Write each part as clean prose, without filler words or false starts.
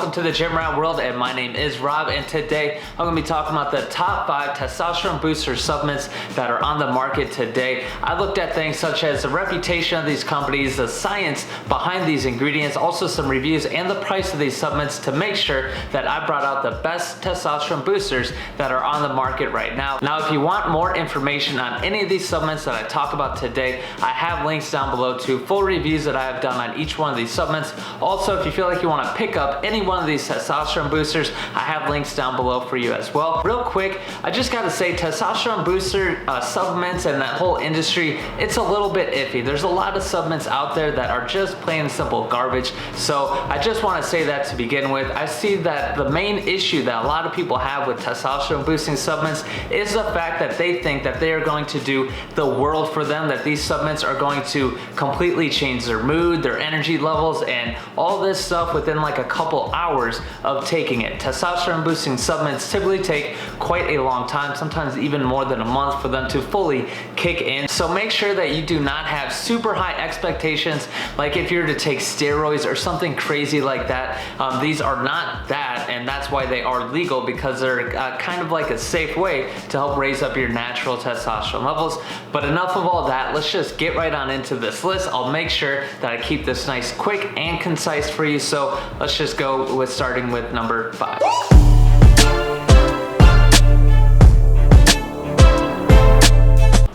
welcome to the Gym Rat World, and my name is Rob, and today I'm going to be talking about the top 5 testosterone booster supplements that are on the market today. I looked at things such as the reputation of these companies, the science behind these ingredients, also some reviews and the price of these supplements to make sure that I brought out the best testosterone boosters that are on the market right now. Now, if you want more information on any of these supplements that I talk about today, I have links down below to full reviews that I have done on each one of these supplements. Also, if you feel like you want to pick up any one of these testosterone boosters, I have links down below for you as well. Real quick, I just gotta say, testosterone booster supplements and that whole industry, it's a little bit iffy. There's a lot of supplements out there that are just plain and simple garbage. So I just want to say that to begin with. I see that the main issue that a lot of people have with testosterone boosting supplements is the fact that they think that they are going to do the world for them, that these supplements are going to completely change their mood, their energy levels, and all this stuff within like a couple hours of taking it. Testosterone boosting supplements typically take quite a long time, sometimes even more than a month for them to fully kick in. So make sure that you do not have super high expectations, like if you're to take steroids or something crazy like that. These are not that, and that's why they are legal, because they're kind of like a safe way to help raise up your natural testosterone levels. But enough of all that, let's just get right on into this list. I'll make sure that I keep this nice, quick, and concise for you. So let's just go with starting with number 5.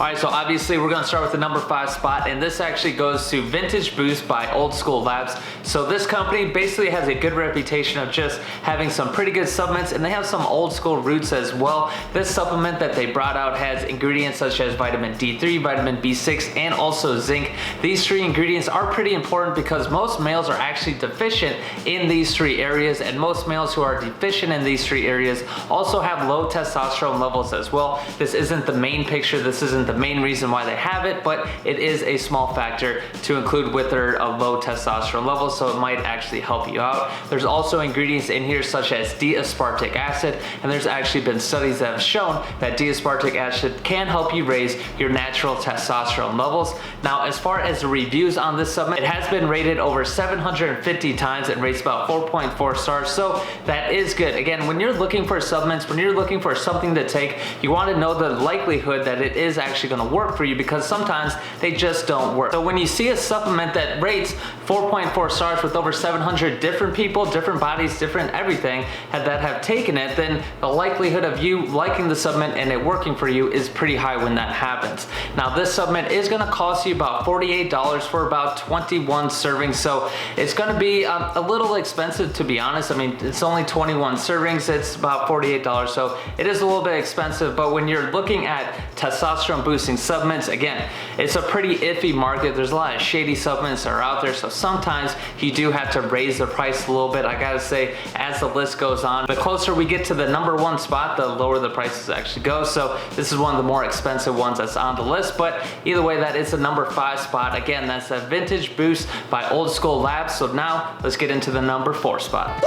Alright, so obviously we're going to start with the number 5 spot, and this actually goes to Vintage Boost by Old School Labs. So this company basically has a good reputation of just having some pretty good supplements, and they have some old school roots as well. This supplement that they brought out has ingredients such as vitamin D3, vitamin B6, and also zinc. These 3 ingredients are pretty important because most males are actually deficient in these 3 areas, and most males who are deficient in these 3 areas also have low testosterone levels as well. This isn't the main picture, this isn't the main reason why they have it, but it is a small factor to include with their low testosterone levels, so it might actually help you out. There's also ingredients in here such as D-Aspartic Acid, and there's actually been studies that have shown that D-Aspartic Acid can help you raise your natural testosterone levels. Now, as far as the reviews on this supplement, it has been rated over 750 times and rates about 4.4 stars, so that is good. Again, when you're looking for supplements, when you're looking for something to take, you want to know the likelihood that it is actually going to work for you, because sometimes they just don't work. So when you see a supplement that rates 4.4 stars with over 700 different people, different bodies, different everything that have taken it, then the likelihood of you liking the supplement and it working for you is pretty high when that happens. Now, this supplement is going to cost you about $48 for about 21 servings, so it's going to be a little expensive, to be honest. I mean, it's only 21 servings, it's about $48, so it is a little bit expensive. But when you're looking at testosterone boosting supplements, again, it's a pretty iffy market. There's a lot of shady supplements that are out there, so sometimes you do have to raise the price a little bit. I gotta say, as the list goes on, the closer we get to the number 1 spot, the lower the prices actually go. So this is one of the more expensive ones that's on the list, but either way, that is the number 5 spot. Again, that's a Vintage Boost by Old School Labs. So now let's get into the number 4 spot.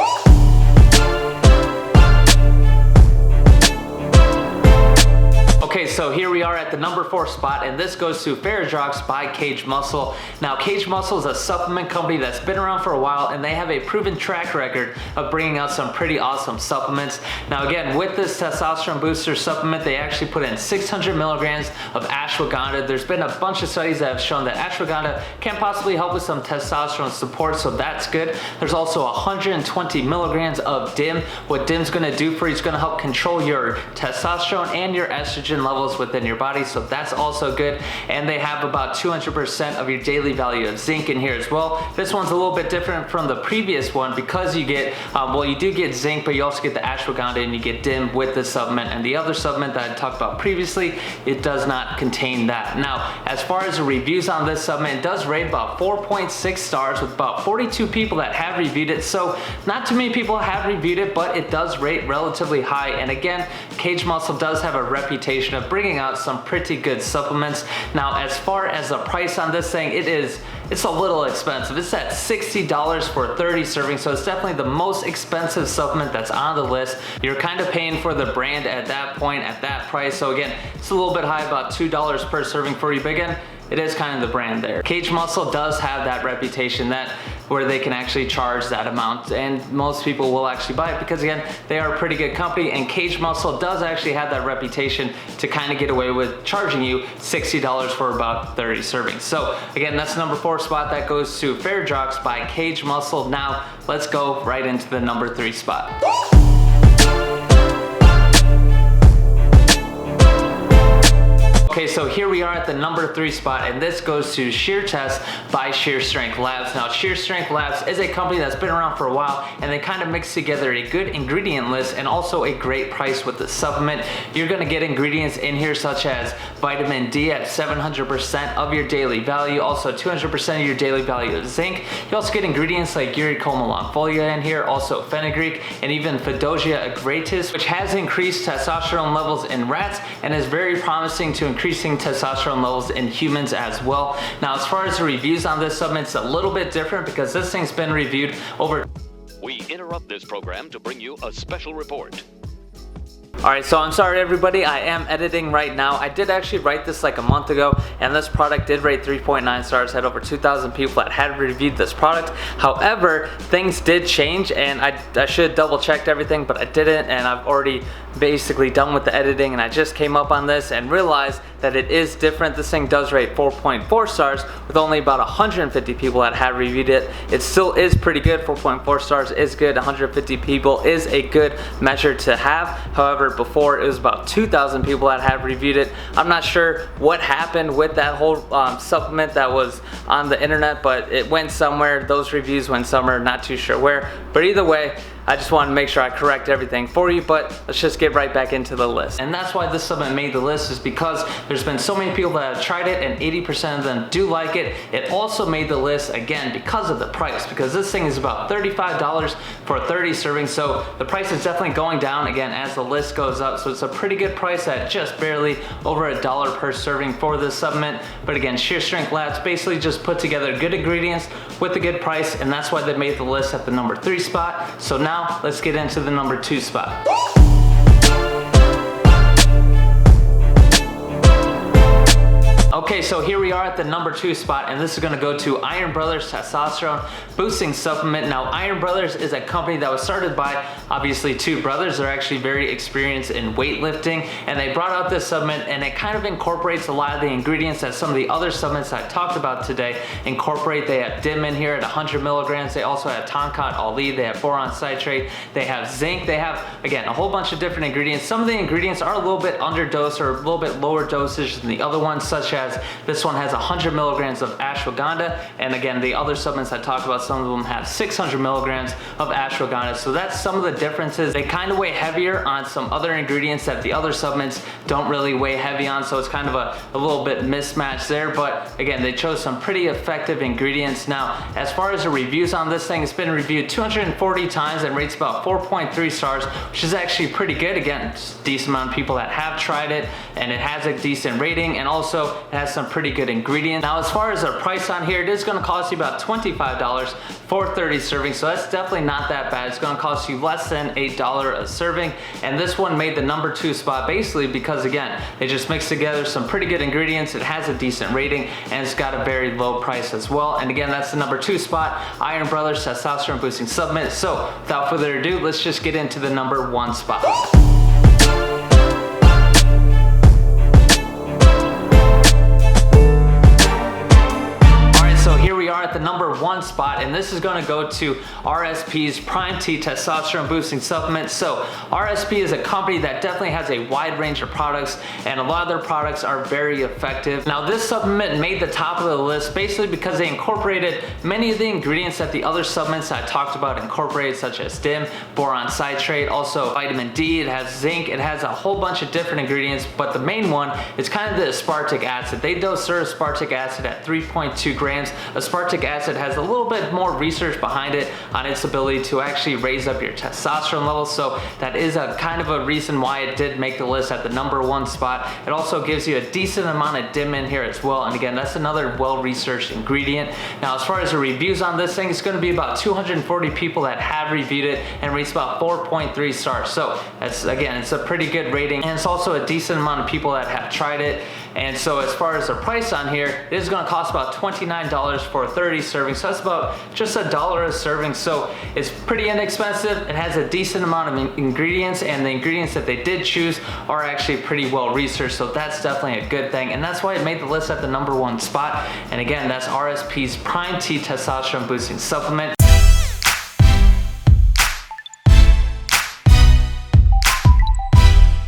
Okay, so here we are at the number 4 spot, and this goes to Fadogia by Cage Muscle. Now, Cage Muscle is a supplement company that's been around for a while, and they have a proven track record of bringing out some pretty awesome supplements. Now, again, with this testosterone booster supplement, they actually put in 600 milligrams of ashwagandha. There's been a bunch of studies that have shown that ashwagandha can possibly help with some testosterone support, so that's good. There's also 120 milligrams of DIM. What DIM's gonna do for you is gonna help control your testosterone and your estrogen levels within your body, so that's also good. And they have about 200% of your daily value of zinc in here as well. This one's a little bit different from the previous one because you get, well, you do get zinc, but you also get the ashwagandha and you get DIM with the supplement. And the other supplement that I talked about previously, it does not contain that. Now, as far as the reviews on this supplement, it does rate about 4.6 stars with about 42 people that have reviewed it. So not too many people have reviewed it, but it does rate relatively high. And again, Cage Muscle does have a reputation of bringing out some pretty good supplements. Now, as far as the price on this thing, it's a little expensive. It's at $60 for 30 servings, so it's definitely the most expensive supplement that's on the list. You're kind of paying for the brand at that point, at that price. So again, it's a little bit high, about $2 per serving for you, but again, it is kind of the brand there. Cage Muscle does have that reputation that where they can actually charge that amount, and most people will actually buy it because again, they are a pretty good company, and Cage Muscle does actually have that reputation to kind of get away with charging you $60 for about 30 servings. So again, that's the number 4 spot. That goes to Faradrox by Cage Muscle. Now let's go right into the number 3 spot. Okay, so here we are at the number 3 spot, and this goes to Sheer Test by Sheer Strength Labs. Now, Sheer Strength Labs is a company that's been around for a while, and they kind of mix together a good ingredient list and also a great price with the supplement. You're gonna get ingredients in here such as vitamin D at 700% of your daily value, also 200% of your daily value of zinc. You also get ingredients like Eurycoma Longfolia in here, also Fenugreek, and even Fadogia Agretis, which has increased testosterone levels in rats and is very promising to increasing testosterone levels in humans as well. Now, as far as the reviews on this supplement, it's a little bit different because this thing's been reviewed over. We interrupt this program to bring you a special report. Alright, so I'm sorry everybody, I am editing right now. I did actually write this like a month ago, and this product did rate 3.9 stars, had over 2,000 people that had reviewed this product. However, things did change, and I should have double checked everything, but I didn't, and I've already basically done with the editing, and I just came up on this and realized that it is different. This thing does rate 4.4 stars with only about 150 people that had reviewed it. It still is pretty good. 4.4 stars is good. 150 people is a good measure to have. However, before it was about 2,000 people that had reviewed it. I'm not sure what happened with that whole supplement that was on the internet, but it went somewhere. Those reviews went somewhere, not too sure where. But either way, I just wanted to make sure I correct everything for you, but let's just get right back into the list. And that's why this supplement made the list, is because there's been so many people that have tried it and 80% of them do like it. It also made the list, again, because of the price, because this thing is about $35 for 30 servings, so the price is definitely going down, again, as the list goes up, so it's a pretty good price at just barely over $1 per serving for this supplement. But again, Sheer Strength Labs basically just put together good ingredients with a good price, and that's why they made the list at the number 3 spot. So now let's get into the number 2 spot. Okay, so here we are at the number 2 spot, and this is going to go to Iron Brothers Testosterone Boosting Supplement. Now, Iron Brothers is a company that was started by, obviously, 2 brothers. They're actually very experienced in weightlifting, and they brought out this supplement, and it kind of incorporates a lot of the ingredients that some of the other supplements I talked about today incorporate. They have DIM in here at 100 milligrams. They also have Tongkat Ali. They have Boron Citrate. They have Zinc. They have, again, a whole bunch of different ingredients. Some of the ingredients are a little bit underdosed or a little bit lower dosage than the other ones, such as this one has 100 milligrams of ashwagandha, and again, the other supplements I talked about, some of them have 600 milligrams of ashwagandha. So that's some of the differences. They kind of weigh heavier on some other ingredients that the other supplements don't really weigh heavy on, so it's kind of a little bit mismatched there. But again, they chose some pretty effective ingredients. Now, as far as the reviews on this thing, it's been reviewed 240 times and rates about 4.3 stars, which is actually pretty good. Again, it's a decent amount of people that have tried it, and it has a decent rating, and also it has some pretty good ingredients. Now, as far as the price on here, it is going to cost you about $25 for 30 servings, so that's definitely not that bad. It's going to cost you less than $8 a serving, and this one made the number 2 spot basically because, again, they just mixed together some pretty good ingredients. It has a decent rating, and it's got a very low price as well. And again, that's the number 2 spot, Iron Brothers Testosterone Boosting Supplement. So without further ado, let's just get into the number 1 spot. At the number 1 spot, and this is going to go to RSP's Prime T Testosterone Boosting Supplement. So RSP is a company that definitely has a wide range of products, and a lot of their products are very effective. Now, this supplement made the top of the list basically because they incorporated many of the ingredients that the other supplements I talked about incorporated, such as DIM, Boron Citrate, also vitamin D, it has zinc, it has a whole bunch of different ingredients, but the main one is kind of the aspartic acid. They dose their aspartic acid at 3.2 grams. Aspartic acid has a little bit more research behind it on its ability to actually raise up your testosterone levels, so that is a kind of a reason why it did make the list at the number 1 spot. It also gives you a decent amount of DIM in here as well, and again, that's another well-researched ingredient. Now, as far as the reviews on this thing, it's going to be about 240 people that have reviewed it and rates about 4.3 stars. So that's, again, it's a pretty good rating, and it's also a decent amount of people that have tried it. And so as far as the price on here, it is going to cost about $29 for a 30 serving. So that's about just $1 a serving. So it's pretty inexpensive. It has a decent amount of ingredients, and the ingredients that they did choose are actually pretty well researched. So that's definitely a good thing. And that's why it made the list at the #1 spot. And again, that's RSP's Prime T Testosterone Boosting Supplement.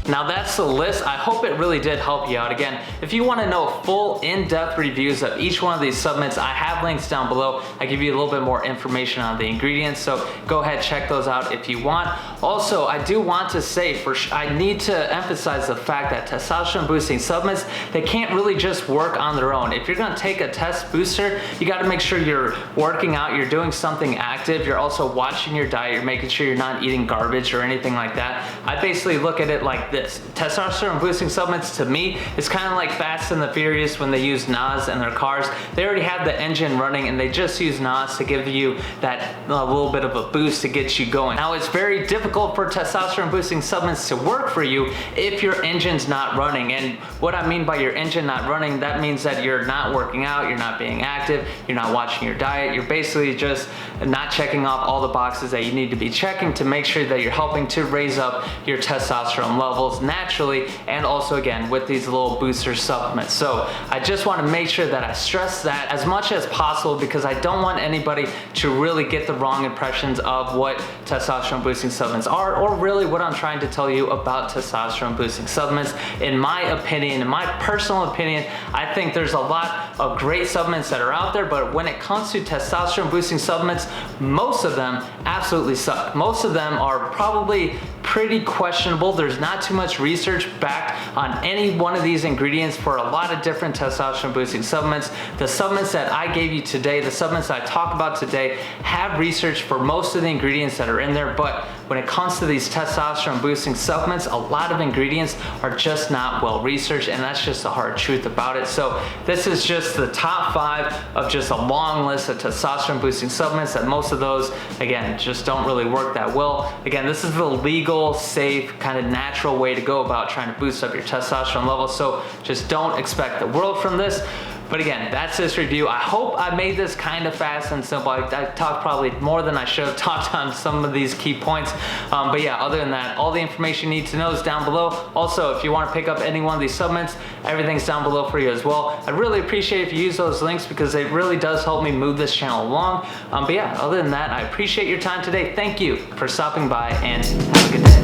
Now that's the list. I hope it really did help you out. Again, if you want to know full in-depth reviews of each one of these supplements, I have links down below. I give you a little bit more information on the ingredients, so go ahead, check those out if you want. Also, I do want to say, I need to emphasize the fact that testosterone boosting supplements, they can't really just work on their own. If you're going to take a test booster, you got to make sure you're working out, you're doing something active, you're also watching your diet, you're making sure you're not eating garbage or anything like that. I basically look at it like this. Testosterone boosting supplements, to me, is kind of like Fast and the Furious when they use NOS in their cars. They already have the engine running and they just use NOS to give you that little bit of a boost to get you going. Now, it's very difficult for testosterone boosting supplements to work for you if your engine's not running. And what I mean by your engine not running, that means that you're not working out, you're not being active, you're not watching your diet, you're basically just not checking off all the boxes that you need to be checking to make sure that you're helping to raise up your testosterone levels naturally, and also again with these little booster supplements. So I just want to make sure that I stress that as much as possible, because I don't want anybody to really get the wrong impressions of what testosterone boosting supplements are, or really what I'm trying to tell you about testosterone boosting supplements. In my opinion, in my personal opinion, I think there's a lot of great supplements that are out there, but when it comes to testosterone boosting supplements, most of them absolutely suck. Most of them are probably pretty questionable. There's not too much research backed on any one of these ingredients for a lot of different testosterone boosting supplements. The supplements that I gave you today, the supplements I talk about today, have research for most of the ingredients that are in there, but when it comes to these testosterone boosting supplements, a lot of ingredients are just not well researched, and that's just the hard truth about it. So this is just the top 5 of just a long list of testosterone boosting supplements that most of those, again, just don't really work that well. Again, this is the legal, safe, kind of natural way to go about trying to boost up your testosterone levels. So just don't expect the world from this. But again, that's this review. I hope I made this kind of fast and simple. I talked probably more than I should have talked on some of these key points. But yeah, other than that, all the information you need to know is down below. Also, if you want to pick up any one of these supplements, everything's down below for you as well. I'd really appreciate if you use those links, because it really does help me move this channel along. But yeah, other than that, I appreciate your time today. Thank you for stopping by, and have a good day.